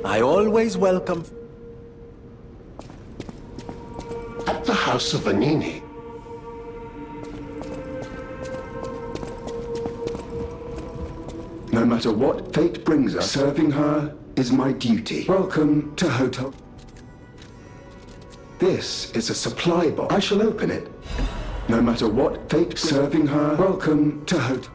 I always welcome... At the House of Vanini. No matter what fate brings us, serving her is my duty. Welcome to Hotel. This is a supply box. I shall open it. No matter what fate, serving her. Welcome to Hotel.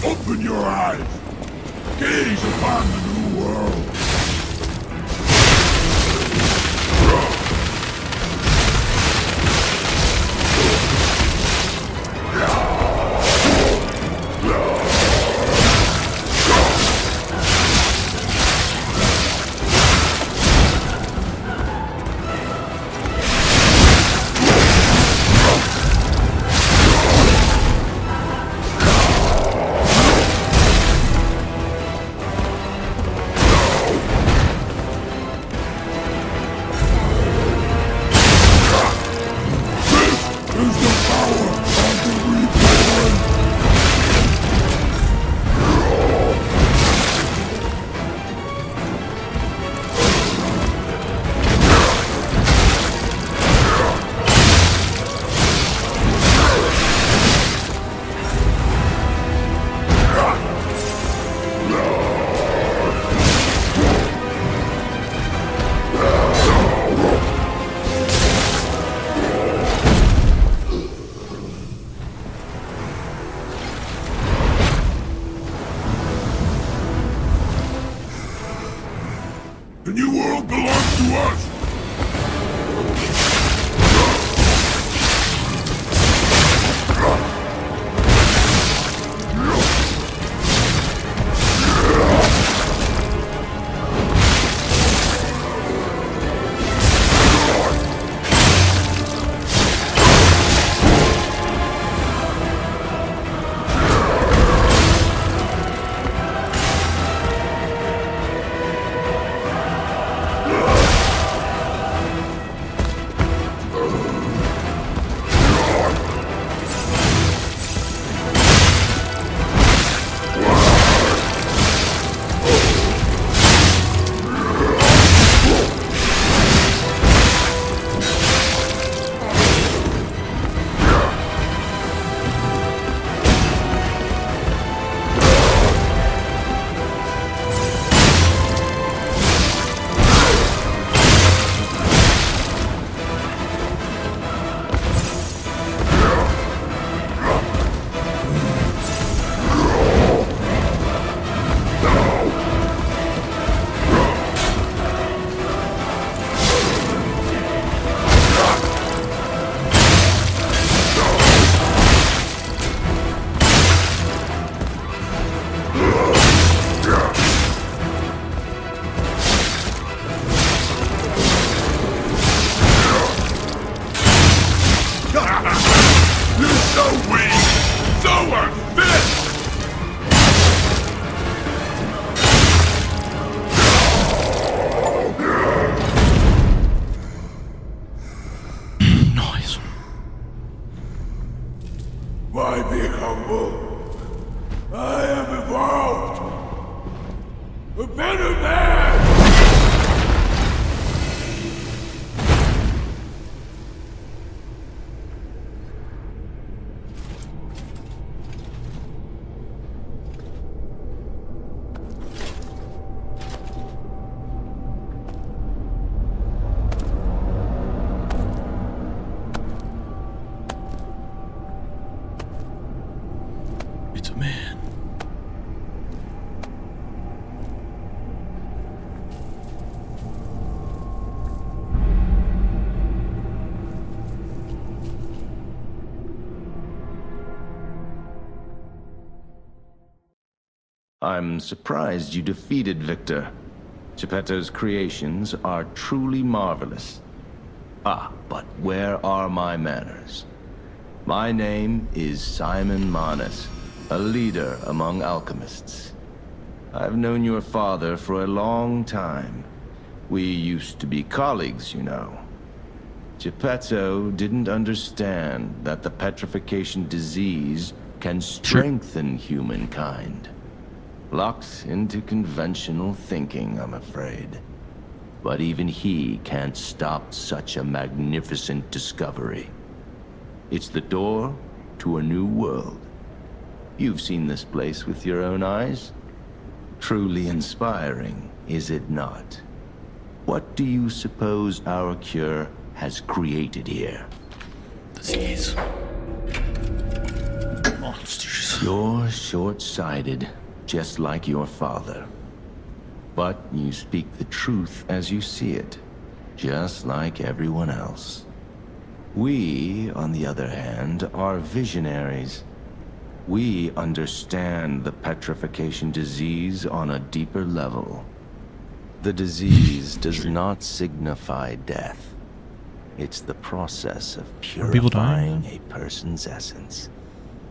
Open your eyes! Gaze upon the new world! I'm surprised you defeated Victor. Geppetto's creations are truly marvelous. Ah, but where are my manners? My name is Simon Manus, a leader among alchemists. I've known your father for a long time. We used to be colleagues, you know. Geppetto didn't understand that the petrification disease can strengthen humankind. Locked into conventional thinking, I'm afraid. But even he can't stop such a magnificent discovery. It's the door to a new world. You've seen this place with your own eyes. Truly inspiring, is it not? What do you suppose our cure has created here? Disease. Monsters. You're short-sighted, just like your father. But you speak the truth as you see it, just like everyone else. We, on the other hand, are visionaries. We understand the petrification disease on a deeper level. The disease does not signify death. It's the process of purifying a person's essence.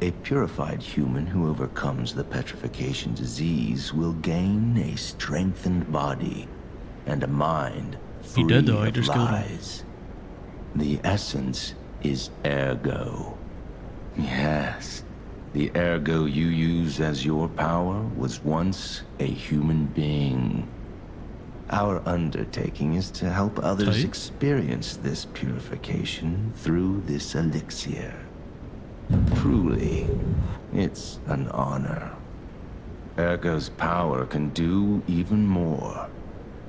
A purified human who overcomes the petrification disease will gain a strengthened body and a mind free of lies. The essence is ergo. Yes, the ergo you use as your power was once a human being. Our undertaking is to help others experience this purification through this elixir. Truly, it's an honor. Ergo's power can do even more.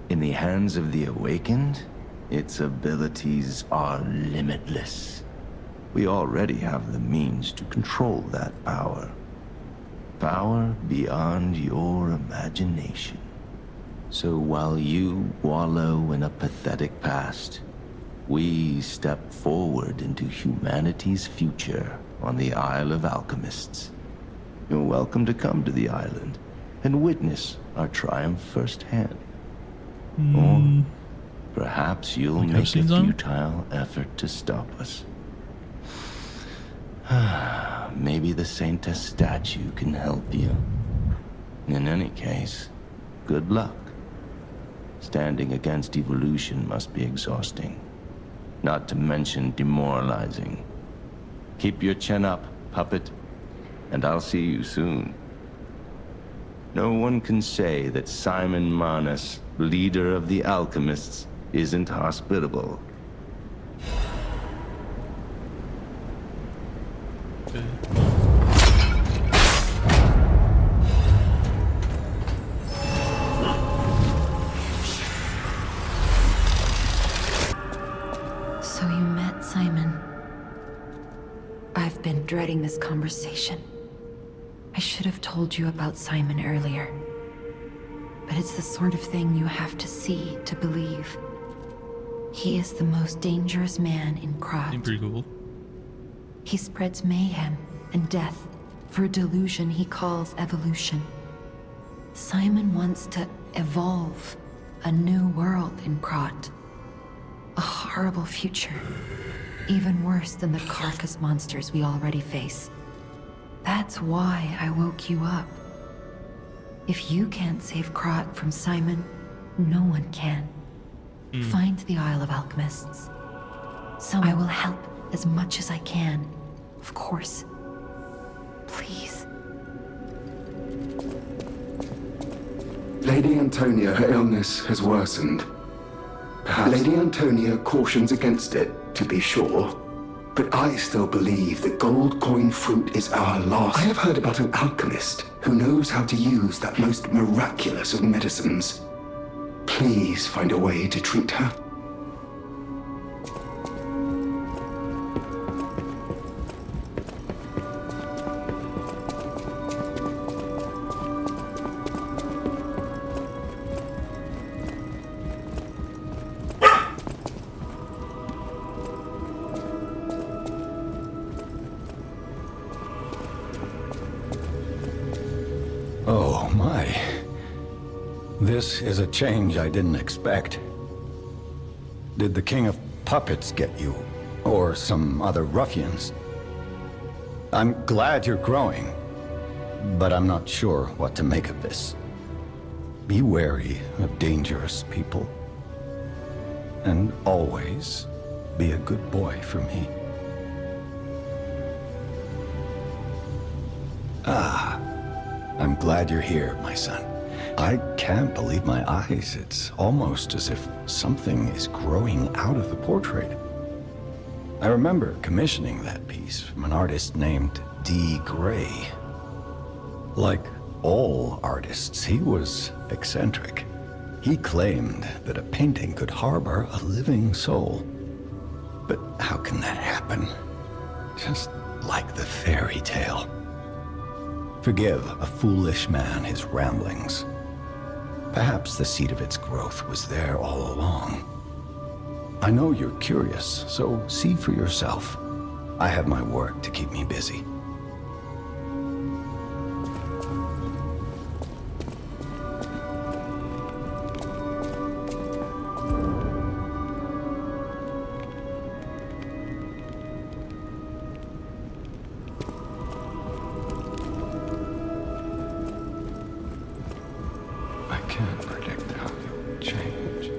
In the hands of the awakened, its abilities are limitless. We already have the means to control that power. Power beyond your imagination. So while you wallow in a pathetic past, we step forward into humanity's future on the Isle of Alchemists. You're welcome to come to the island and witness our triumph firsthand. Or perhaps you'll make a futile effort to stop us. Maybe the Saintess statue can help you. In any case, good luck. Standing against evolution must be exhausting, not to mention demoralizing. Keep your chin up, puppet, and I'll see you soon. No one can say that Simon Manus, leader of the alchemists, isn't hospitable. So you met Simon. I've been dreading this conversation. I should have told you about Simon earlier. But it's the sort of thing you have to see to believe. He is the most dangerous man in Krat. Pretty cool. He spreads mayhem and death for a delusion he calls evolution. Simon wants to evolve a new world in Krat. A horrible future. Even worse than the carcass monsters we already face. That's why I woke you up. If you can't save Krat from Simon, no one can. Find the Isle of Alchemists. I will help as much as I can. Of course. Please. Lady Antonia, her illness has worsened. Perhaps Lady Antonia cautions against it, to be sure. But I still believe that gold coin fruit is our last. I have heard about an alchemist who knows how to use that most miraculous of medicines. Please find a way to treat her. Oh, my. This is a change I didn't expect. Did the King of Puppets get you? Or some other ruffians? I'm glad you're growing, but I'm not sure what to make of this. Be wary of dangerous people. And always be a good boy for me. Ah, I'm glad you're here, my son. I can't believe my eyes. It's almost as if something is growing out of the portrait. I remember commissioning that piece from an artist named D. Gray. Like all artists, he was eccentric. He claimed that a painting could harbor a living soul. But how can that happen? Just like the fairy tale. Forgive a foolish man his ramblings. Perhaps the seed of its growth was there all along. I know you're curious, so see for yourself. I have my work to keep me busy. I can't predict how you'll change.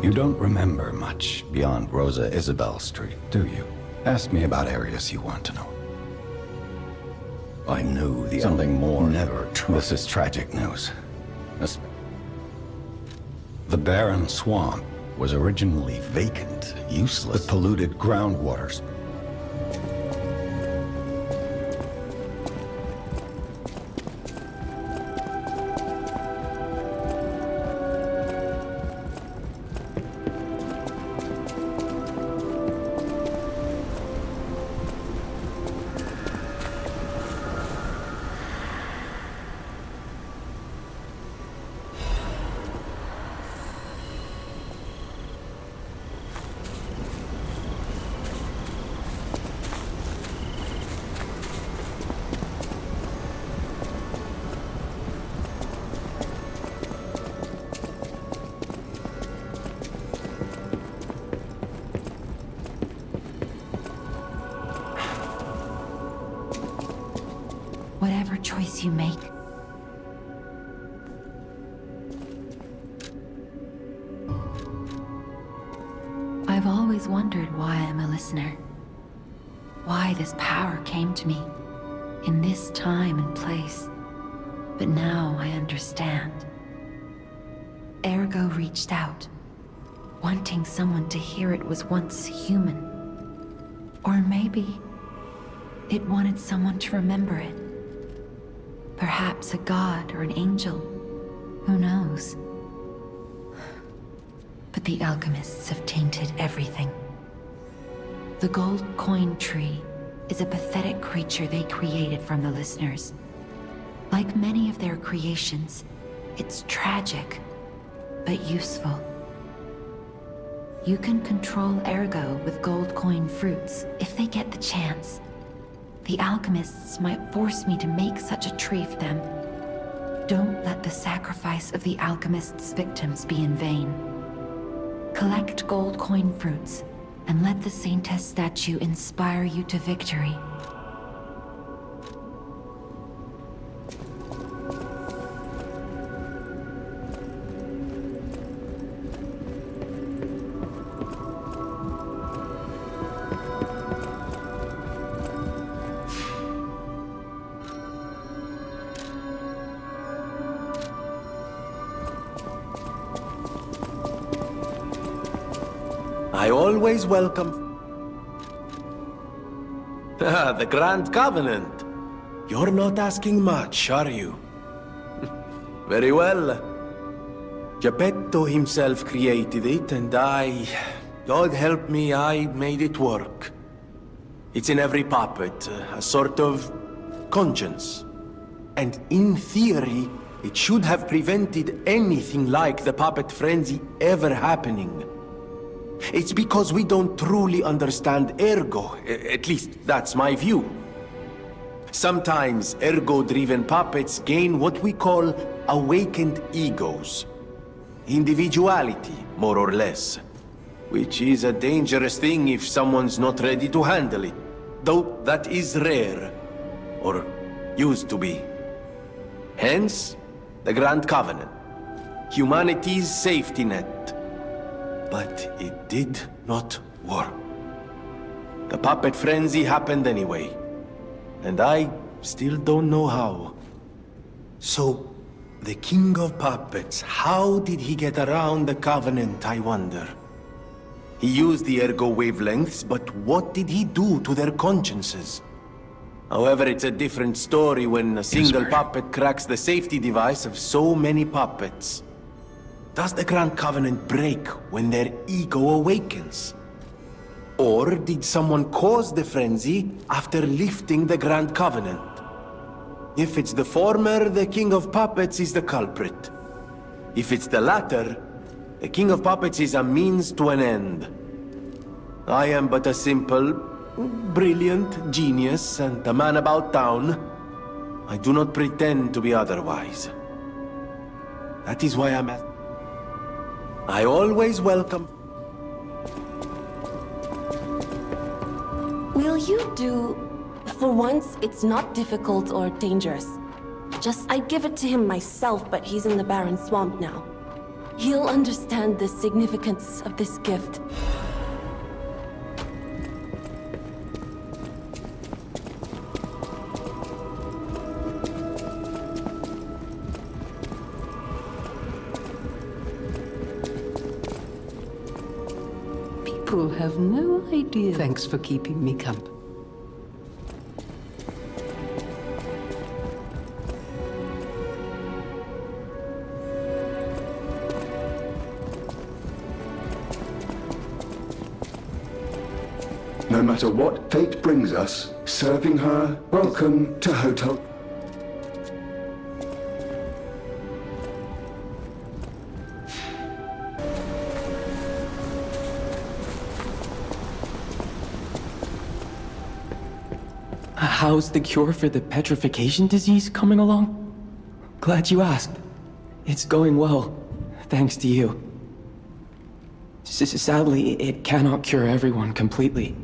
You don't remember much beyond Rosa Isabel Street, do you? Ask me about areas you want to know. I knew the something more. Never true. This is tragic news. The barren swamp was originally vacant, useless, with polluted groundwaters. Whatever choice you make, I've always wondered why I'm a listener. Why this power came to me in this time and place. But now I understand. Ergo reached out, wanting someone to hear it was once human. Or maybe it wanted someone to remember it. Perhaps a god or an angel. Who knows? But the alchemists have tainted everything. The gold coin tree is a pathetic creature they created from the listeners. Like many of their creations, it's tragic, but useful. You can control Ergo with gold coin fruits if they get the chance. The alchemists might force me to make such a tree for them. Don't let the sacrifice of the alchemists' victims be in vain. Collect gold coin fruits, and let the Saintess statue inspire you to victory. I always welcome... Ah, the Grand Covenant. You're not asking much, are you? Very well. Geppetto himself created it, and God help me, I made it work. It's in every puppet, a sort of conscience. And in theory, it should have prevented anything like the puppet frenzy ever happening. It's because we don't truly understand Ergo, at least that's my view. Sometimes ergo-driven puppets gain what we call awakened egos. Individuality, more or less. Which is a dangerous thing if someone's not ready to handle it. Though that is rare. Or used to be. Hence, the Grand Covenant. Humanity's safety net. But it did not work. The puppet frenzy happened anyway. And I still don't know how. So, the King of Puppets, how did he get around the Covenant, I wonder? He used the ergo wavelengths, but what did he do to their consciences? However, it's a different story when a single puppet cracks the safety device of so many puppets. Does the Grand Covenant break when their ego awakens? Or did someone cause the frenzy after lifting the Grand Covenant? If it's the former, the King of Puppets is the culprit. If it's the latter, the King of Puppets is a means to an end. I am but a simple, brilliant genius and a man about town. I do not pretend to be otherwise. That is why I always welcome... Will you do... For once, it's not difficult or dangerous. I'd give it to him myself, but he's in the barren swamp now. He'll understand the significance of this gift. People have no idea. Thanks for keeping me company. No matter what fate brings us, serving her, welcome to Hotel. How's the cure for the petrification disease coming along? Glad you asked. It's going well, thanks to you. Sadly, it cannot cure everyone completely.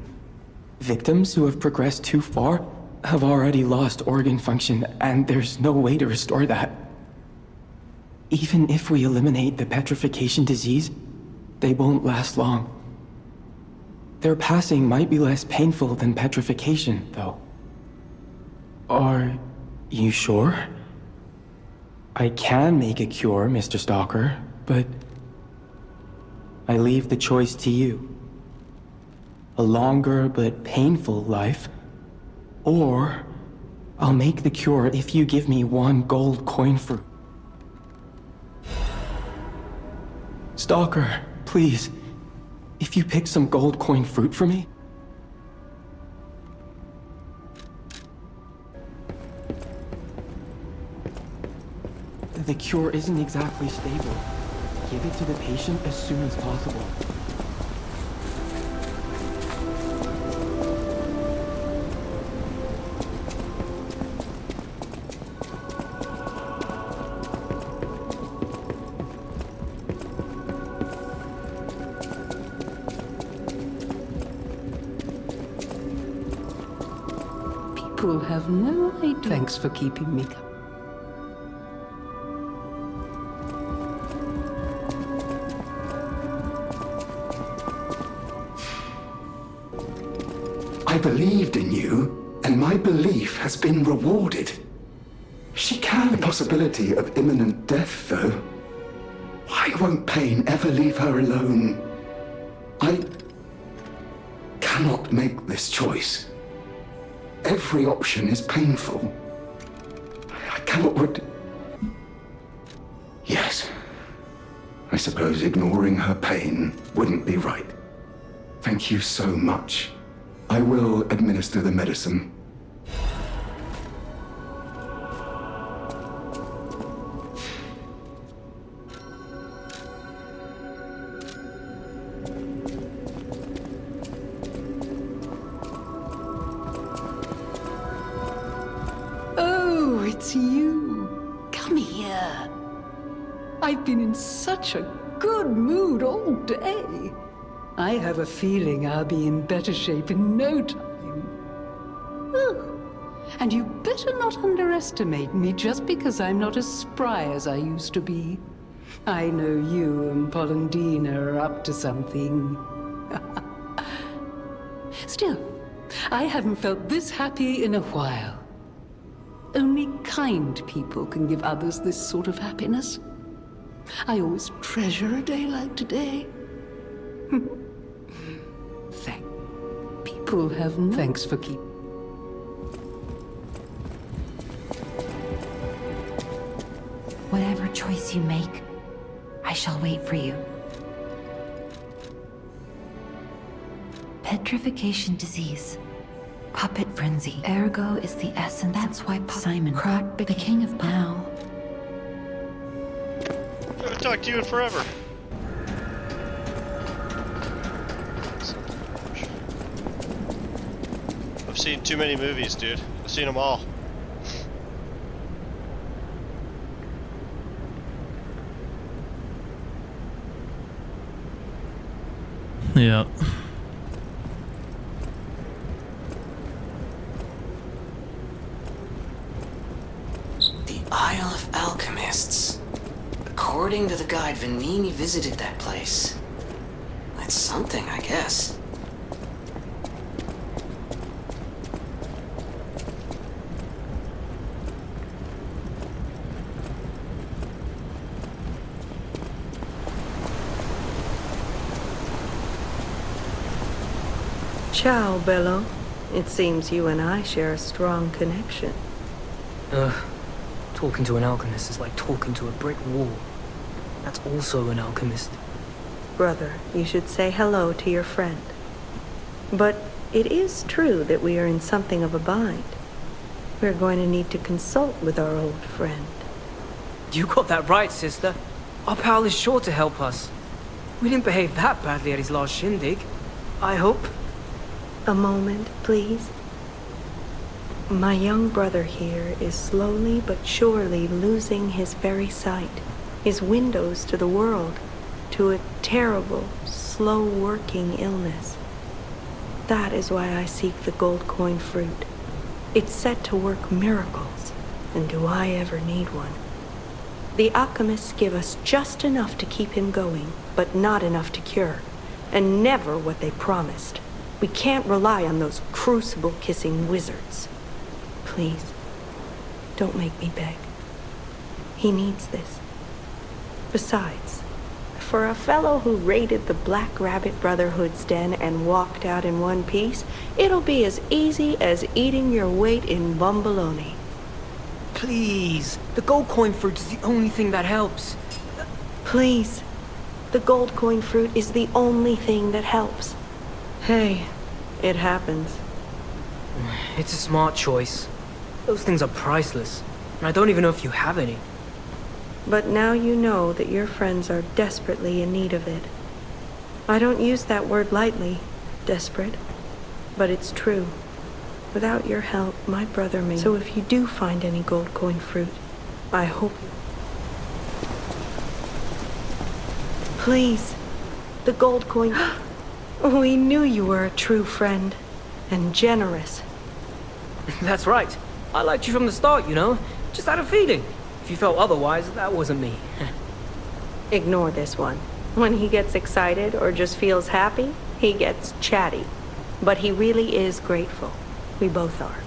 Victims who have progressed too far have already lost organ function, and there's no way to restore that. Even if we eliminate the petrification disease, they won't last long. Their passing might be less painful than petrification, though. Are you sure? I can make a cure, Mr. Stalker, but I leave the choice to you. A longer but painful life, or I'll make the cure if you give me 1 gold coin fruit. Stalker, please, if you pick some gold coin fruit for me. The cure isn't exactly stable. Give it to the patient as soon as possible. People have no idea. Thanks for keeping me company. I believed in you, and my belief has been rewarded. She can. The possibility of imminent death, though. Why won't pain ever leave her alone? I cannot make this choice. Every option is painful. I cannot Yes. I suppose ignoring her pain wouldn't be right. Thank you so much. I will administer the medicine. it's you. Come here. I've been in such a good mood all day. I have a feeling I'll be in better shape in no time. Oh, and you better not underestimate me just because I'm not as spry as I used to be. I know you and Polendina are up to something. Still, I haven't felt this happy in a while. Only kind people can give others this sort of happiness. I always treasure a day like today. People have no... Thanks for keep. Whatever choice you make, I shall wait for you. Petrification disease. Puppet frenzy. Ergo is the essence. That's why Simon cracked the king of now. I haven't talked to you in forever. I've seen too many movies, dude. I've seen them all. Yeah. The Isle of Alchemists. According to the guide, Vanini visited that place. That's something, I guess. Ciao, Bello. It seems you and I share a strong connection. Talking to an alchemist is like talking to a brick wall. That's also an alchemist. Brother, you should say hello to your friend. But it is true that we are in something of a bind. We're going to need to consult with our old friend. You got that right, sister. Our pal is sure to help us. We didn't behave that badly at his last shindig. I hope. A moment, please. My young brother here is slowly but surely losing his very sight, his windows to the world, to a terrible, slow-working illness. That is why I seek the gold coin fruit. It's said to work miracles, and do I ever need one? The alchemists give us just enough to keep him going, but not enough to cure, and never what they promised. We can't rely on those crucible-kissing wizards. Please, don't make me beg. He needs this. Besides, for a fellow who raided the Black Rabbit Brotherhood's den and walked out in one piece, it'll be as easy as eating your weight in bomboloni. Please, the gold coin fruit is the only thing that helps. Please, the gold coin fruit is the only thing that helps. Hey, it happens. It's a smart choice. Those things are priceless, and I don't even know if you have any. But now you know that your friends are desperately in need of it. I don't use that word lightly, desperate, but it's true. Without your help, my brother may... So if you do find any gold coin fruit, I hope... Please, the gold coin... We knew you were a true friend, and generous. That's right. I liked you from the start, you know? Just had a feeling. If you felt otherwise, that wasn't me. Ignore this one. When he gets excited or just feels happy, he gets chatty. But he really is grateful. We both are.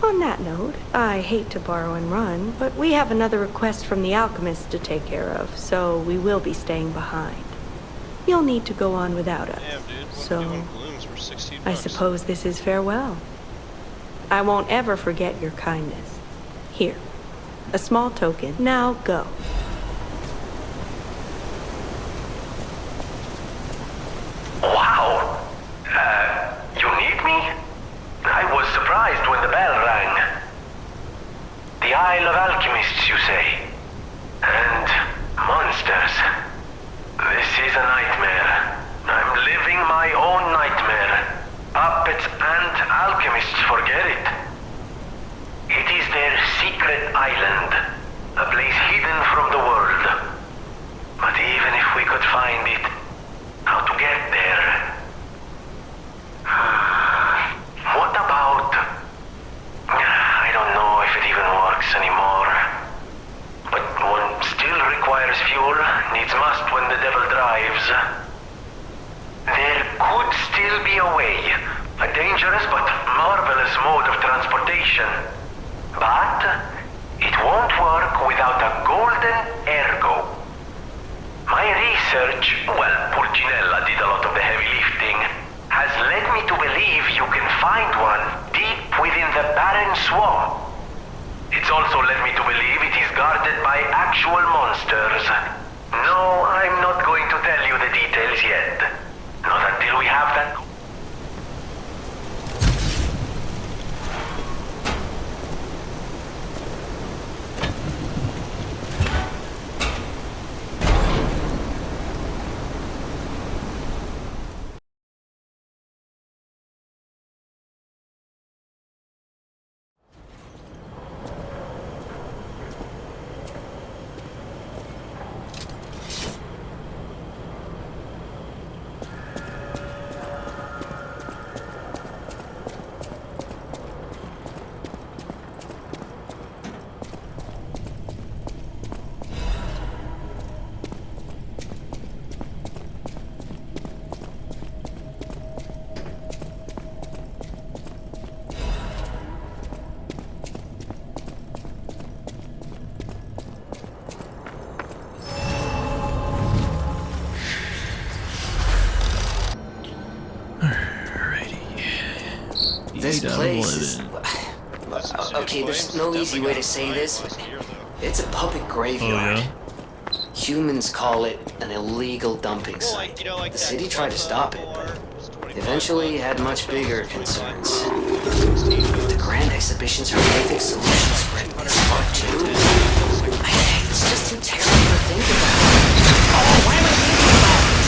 On that note, I hate to borrow and run, but we have another request from the alchemist to take care of, so we will be staying behind. You'll need to go on without us. Damn, dude. So, balloons for 16 I bucks. suppose this is farewell. I won't ever forget your kindness. Here, a small token. Now go. Wow! You need me? I was surprised when the bell rang. The Isle of Alchemists, you say? And monsters. This is a nightmare. I'm living my own nightmare. Puppets and alchemists forget it. It is their secret secret island, a place hidden from the world. But even if we could find it, how to get there? What about... I don't know if it even works anymore. But one still requires fuel, needs must when the devil drives. There could still be a way, a dangerous but marvelous mode of transportation. But it won't work without a golden ergo. My research, well, Purcinella did a lot of the heavy lifting, has led me to believe you can find one deep within the barren swamp. It's also led me to believe it is guarded by actual monsters. No, I'm not going to tell you the details yet. Not until we have that... This place is... Okay, there's no easy way to say this, but it's a public graveyard. Humans call it an illegal dumping site. The city tried to stop it, but eventually had much bigger concerns. If the grand exhibitions for mythic solutions spread this far too, it's just too terrible to think about. Oh, why am I thinking about it?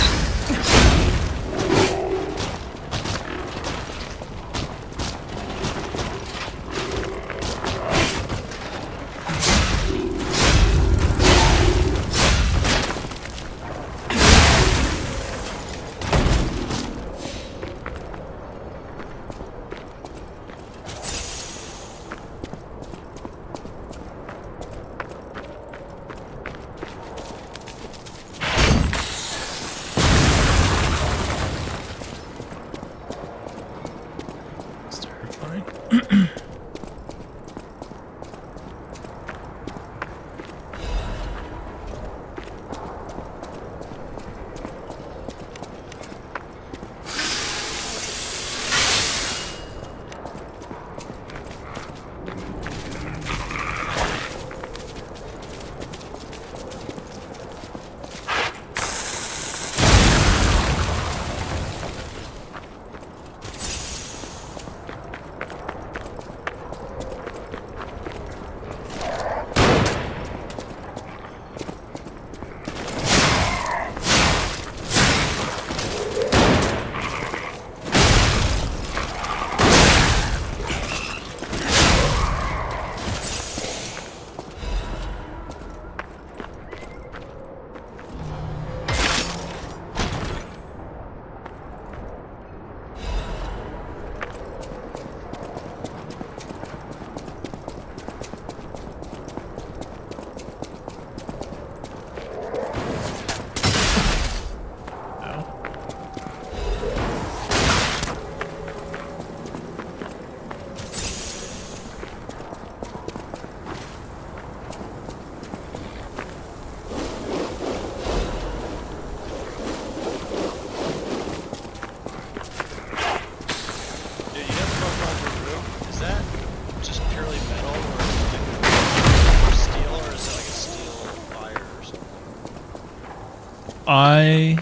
I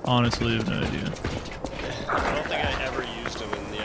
honestly have no idea. I don't think I ever used them in the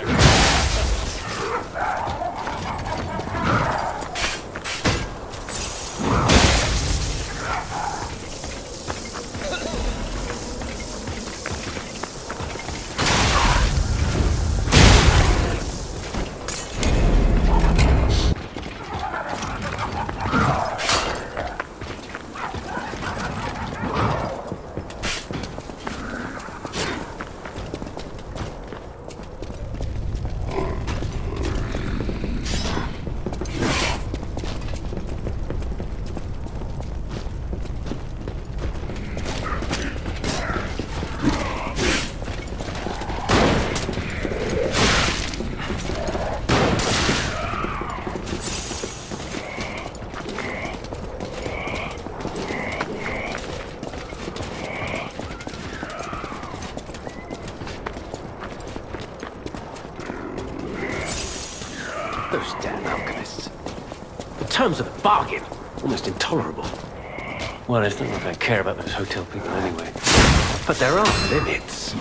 Those damn alchemists. The terms of the bargain, almost intolerable. Well, it's not like I care about those hotel people anyway. But there are limits.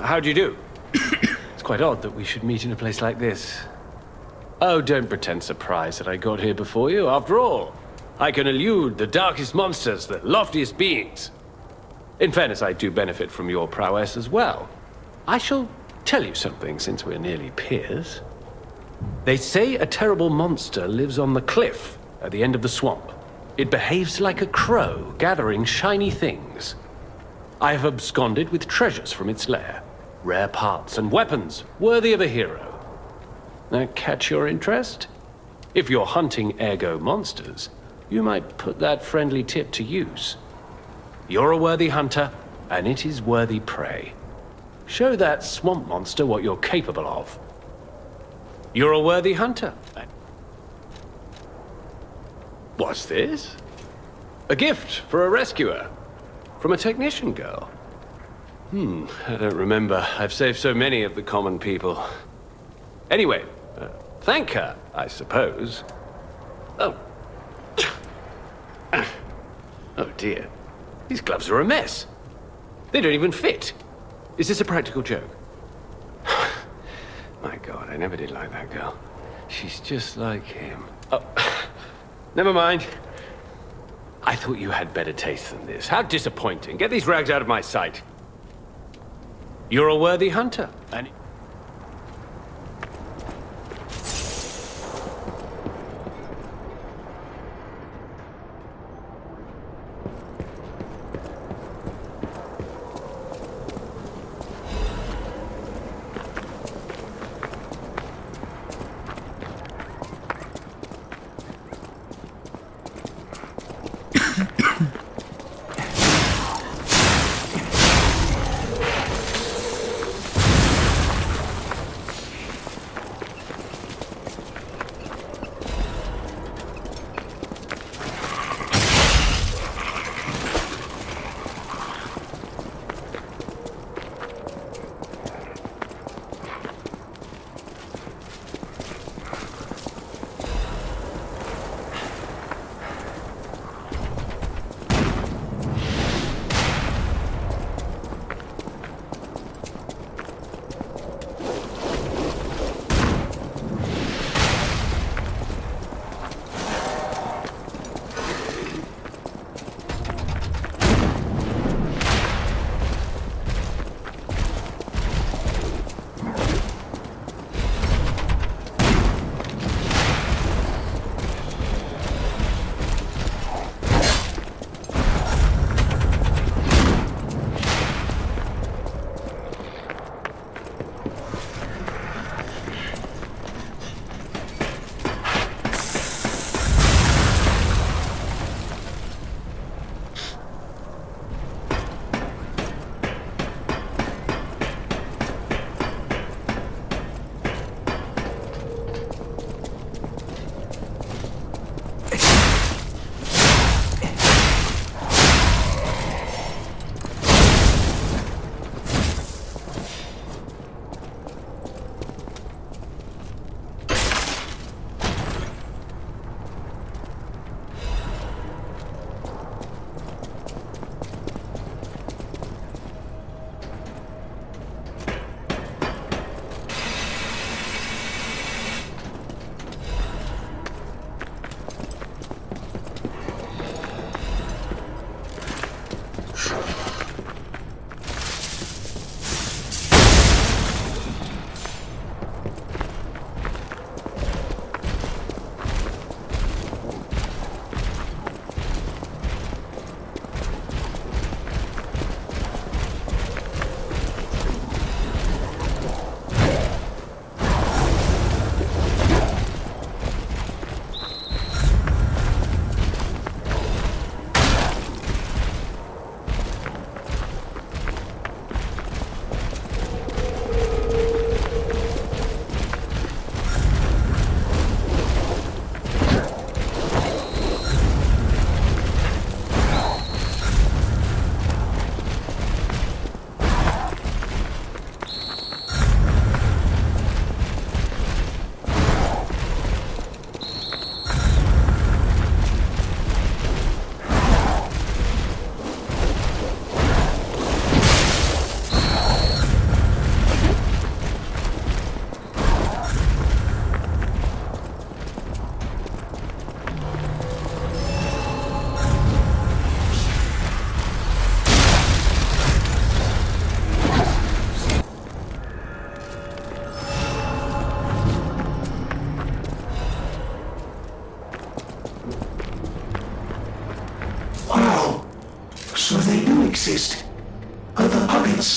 How do you do? It's quite odd that we should meet in a place like this. Oh, don't pretend surprised that I got here before you. After all, I can elude the darkest monsters, the loftiest beings. In fairness, I do benefit from your prowess as well. I shall tell you something, since we're nearly peers. They say a terrible monster lives on the cliff at the end of the swamp. It behaves like a crow, gathering shiny things. I have absconded with treasures from its lair. Rare parts and weapons, worthy of a hero. That catch your interest? If you're hunting ergo monsters, you might put that friendly tip to use. You're a worthy hunter, and it is worthy prey. Show that swamp monster what you're capable of. You're a worthy hunter. What's this? A gift for a rescuer. From a technician girl. I don't remember. I've saved so many of the common people. Anyway, thank her, I suppose. Oh. Oh dear. These gloves are a mess. They don't even fit. Is this a practical joke? My God, I never did like that girl. She's just like him. Oh, never mind. I thought you had better taste than this. How disappointing. Get these rags out of my sight. You're a worthy hunter, and...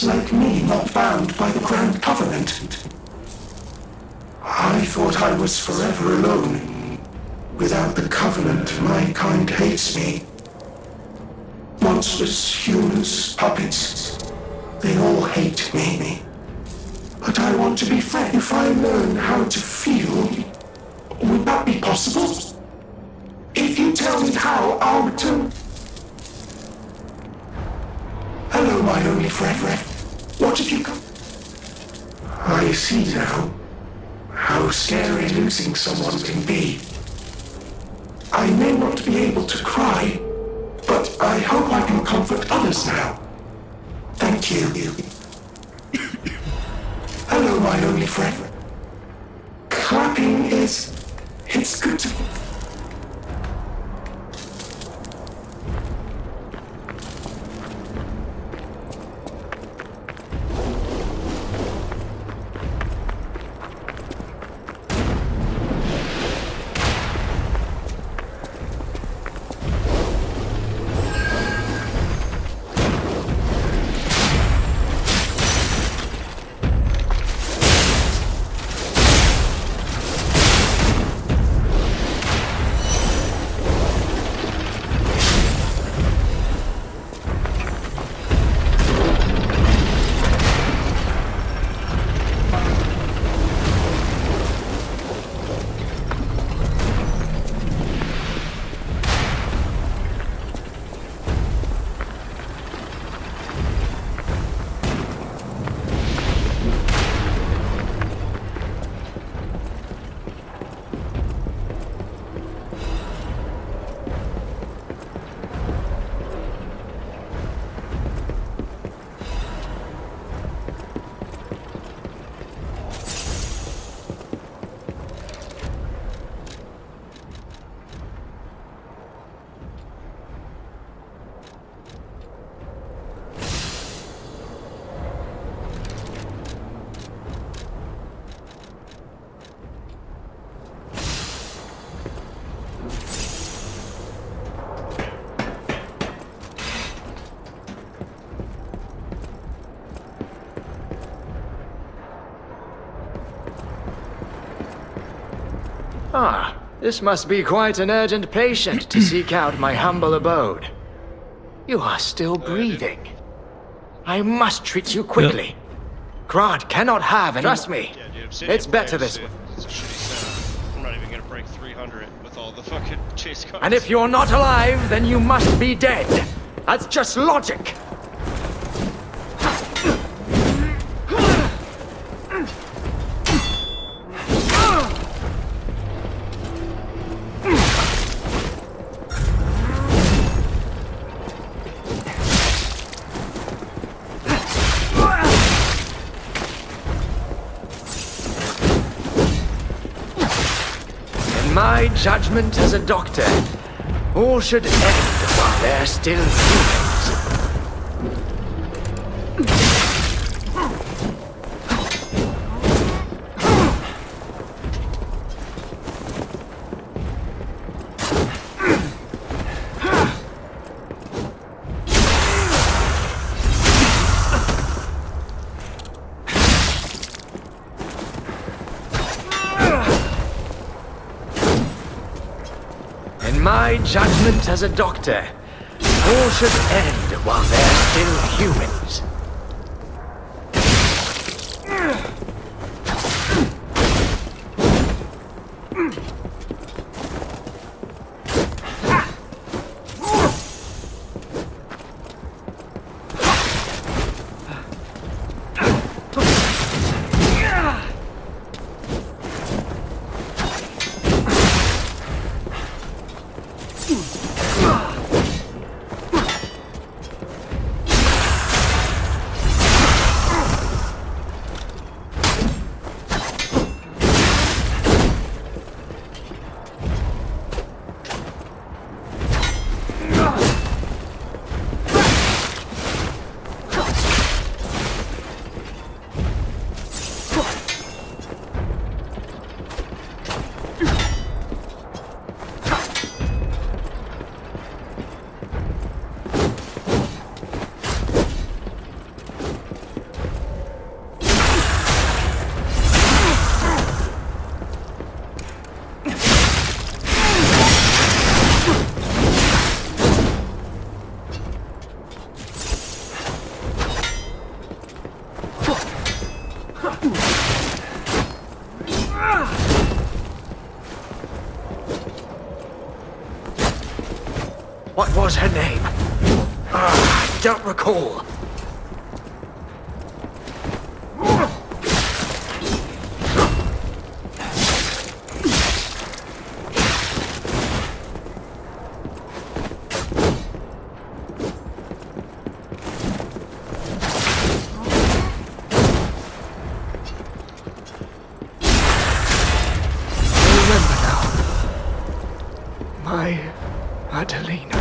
others like me not bound by the Grand Covenant. I thought I was forever alone. Without the Covenant, my kind hates me. Monsters, humans, puppets, they all hate me. But I want to be free. If I learn how to feel, would that be possible? If you tell me how, I'll return. Hello, my only friend. What have you got? I see now how scary losing someone can be. I may not be able to cry, but I hope I can comfort others now. Thank you. Hello, my only friend. Clapping it's good to... Ah, this must be quite an urgent patient to seek out my humble abode. You are still breathing. I must treat you quickly. Krad cannot have any... Trust me, it's better this way. I'm not even gonna break 300 with all the fucking chase cars. And if you're not alive, then you must be dead. That's just logic. My judgment as a doctor, all should end while they're still humans. My judgment as a doctor, all should end while they're still humans. What was her name? I don't recall. Adelina.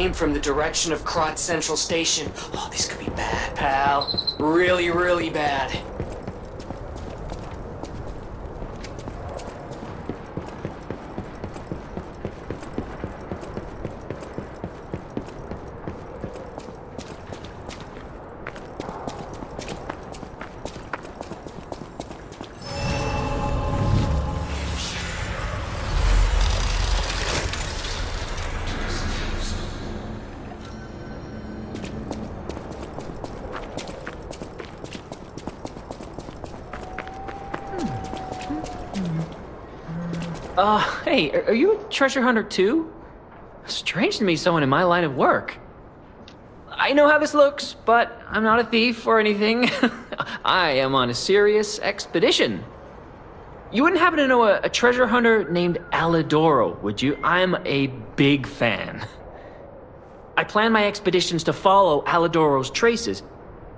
came from the direction of Krot Central Station. Oh, this could be bad, pal. Really, really bad. Hey, are you a treasure hunter too? Strange to me, someone in my line of work. I know how this looks, but I'm not a thief or anything. I am on a serious expedition. You wouldn't happen to know a treasure hunter named Alidoro, would you? I'm a big fan. I plan my expeditions to follow Alidoro's traces,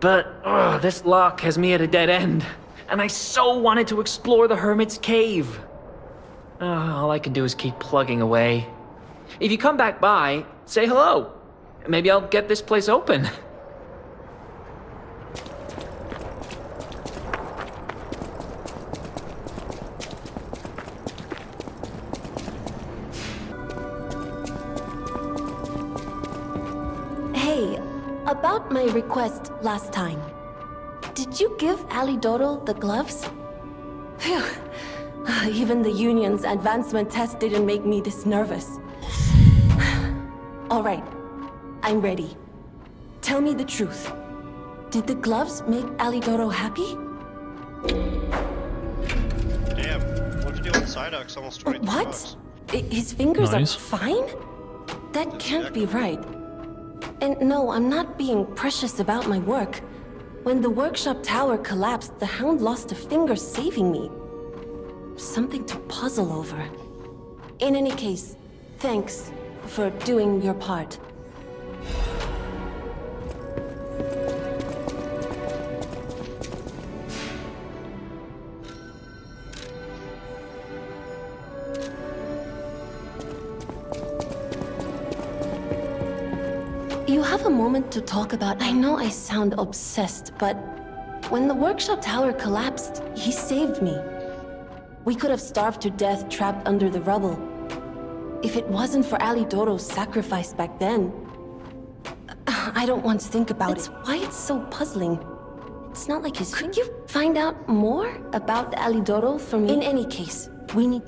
but this lock has me at a dead end, and I so wanted to explore the Hermit's Cave. All I can do is keep plugging away. If you come back by, say hello. Maybe I'll get this place open. Hey, about my request last time. Did you give Alidoro the gloves? Phew. Even the Union's advancement test didn't make me this nervous. All right, I'm ready. Tell me the truth. Did the gloves make Alidoro happy? Damn, what did you do on Psyduck's almost 20 What? His fingers Nice. are fine? That can't be right. And no, I'm not being precious about my work. When the workshop tower collapsed, the Hound lost a finger saving me. Something to puzzle over. In any case, thanks for doing your part. You have a moment to talk about... I know I sound obsessed, but when the workshop tower collapsed, he saved me. We could have starved to death trapped under the rubble. If it wasn't for Alidoro's sacrifice back then... I don't want to think about it. Why it's so puzzling. It's not like his... Could you find out more about Alidoro for me? In any case, we need...